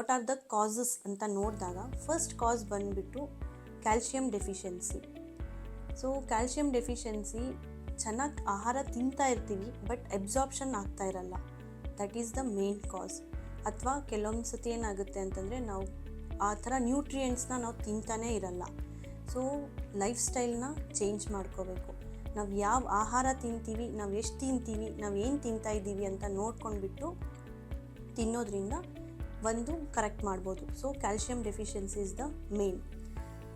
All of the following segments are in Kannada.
ವಾಟ್ ಆರ್ ದ ಕಾಸಸ್ ಅಂತ ನೋಡಿದಾಗ ಫಸ್ಟ್ ಕಾಸ್ ಬಂದುಬಿಟ್ಟು calcium deficiency. So calcium deficiency ಚೆನ್ನಾಗಿ ಆಹಾರ ತಿಂತಾ ಇರ್ತೀವಿ ಬಟ್ ಅಬ್ಸಾರ್ಪ್ಷನ್ ಆಗ್ತಾ ಇರಲ್ಲ, that is the main cause. ಅಥವಾ ಕೆಲವೊಂದು ಸತಿ ಏನಾಗುತ್ತೆ ಅಂತಂದರೆ ನಾವು ಆ ಥರ ನ್ಯೂಟ್ರಿಯೆಂಟ್ಸ್ನ ನಾವು ತಿಂತಾನೇ ಇರಲ್ಲ. ಸೊ ಲೈಫ್ ಸ್ಟೈಲ್ನ ಚೇಂಜ್ ಮಾಡ್ಕೋಬೇಕು. ನಾವು ಯಾವ ಆಹಾರ ತಿಂತೀವಿ, ನಾವು ಎಷ್ಟು ತಿಂತೀವಿ, ನಾವು ಏನು ತಿಂತಾ ಇದ್ದೀವಿ ಅಂತ ನೋಡ್ಕೊಂಡ್ಬಿಟ್ಟು ತಿನ್ನೋದ್ರಿಂದ ಒಂದು ಕರೆಕ್ಟ್ ಮಾಡ್ಬೋದು. So calcium deficiency is the main.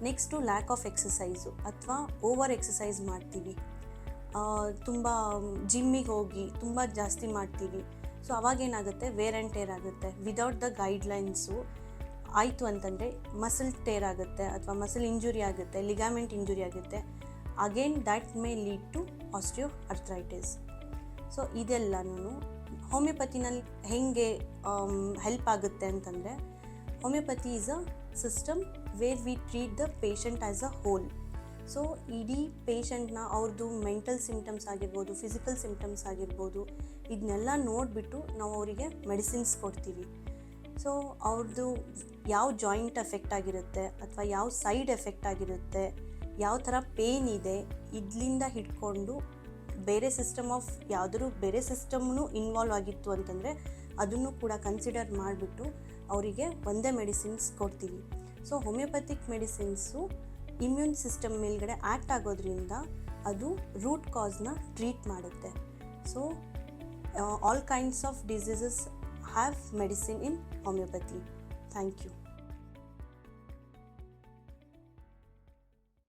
Next lack of exercise ಅಥವಾ ಓವರ್ ಎಕ್ಸಸೈಸ್ ಮಾಡ್ತೀವಿ, ತುಂಬ ಜಿಮ್ಮಿಗೆ ಹೋಗಿ ತುಂಬ ಜಾಸ್ತಿ ಮಾಡ್ತೀವಿ. ಸೊ ಅವಾಗೇನಾಗುತ್ತೆ, ವೇರ್ ಆ್ಯಂಡ್ ಟೇರ್ ಆಗುತ್ತೆ. ವಿದೌಟ್ ದ ಗೈಡ್ಲೈನ್ಸು ಆಯಿತು ಅಂತಂದರೆ ಮಸಲ್ ಟೇರ್ ಆಗುತ್ತೆ ಅಥವಾ ಮಸಲ್ ಇಂಜುರಿ ಆಗುತ್ತೆ, ಲಿಗಾಮೆಂಟ್ ಇಂಜುರಿ ಆಗುತ್ತೆ. Again that may lead to osteoarthritis. So ಇದೆಲ್ಲನೂ ಹೋಮಿಯೋಪತಿನಲ್ಲಿ ಹೇಗೆ ಹೆಲ್ಪ್ ಆಗುತ್ತೆ ಅಂತಂದರೆ, homoeopathy is a system where we treat the patient as a hole. So ಇಡೀ ಪೇಷಂಟ್ನ ಅವ್ರದ್ದು ಮೆಂಟಲ್ ಸಿಮ್ಟಮ್ಸ್ ಆಗಿರ್ಬೋದು, ಫಿಸಿಕಲ್ ಸಿಮ್ಟಮ್ಸ್ ಆಗಿರ್ಬೋದು, ಇದನ್ನೆಲ್ಲ ನೋಡಿಬಿಟ್ಟು ನಾವು ಅವರಿಗೆ ಮೆಡಿಸಿನ್ಸ್ ಕೊಡ್ತೀವಿ. ಸೊ ಅವ್ರದ್ದು ಯಾವ ಜಾಯಿಂಟ್ ಎಫೆಕ್ಟ್ ಆಗಿರುತ್ತೆ ಅಥವಾ ಯಾವ ಸೈಡ್ ಎಫೆಕ್ಟ್ ಆಗಿರುತ್ತೆ, ಯಾವ ಥರ ಪೇನ್ ಇದೆ, ಇದರಿಂದ ಹಿಡ್ಕೊಂಡು ಬೇರೆ ಸಿಸ್ಟಮ್ ಆಫ್ ಯಾವುದಾದ್ರು ಬೇರೆ ಸಿಸ್ಟಮ್ನು ಇನ್ವಾಲ್ವ್ ಆಗಿತ್ತು ಅಂತಂದರೆ ಅದನ್ನು ಕೂಡ ಕನ್ಸಿಡರ್ ಮಾಡಿಬಿಟ್ಟು ಅವರಿಗೆ ಒಂದೇ ಮೆಡಿಸಿನ್ಸ್ ಕೊಡ್ತೀವಿ. So homeopathic medicines immune system ಮೇಲ್ಗಡೆ ಆ್ಯಕ್ಟ್ ಆಗೋದ್ರಿಂದ ಅದು ರೂಟ್ ಕಾಸ್ನ ಟ್ರೀಟ್ ಮಾಡುತ್ತೆ. So all kinds of diseases have medicine in homeopathy. Thank you.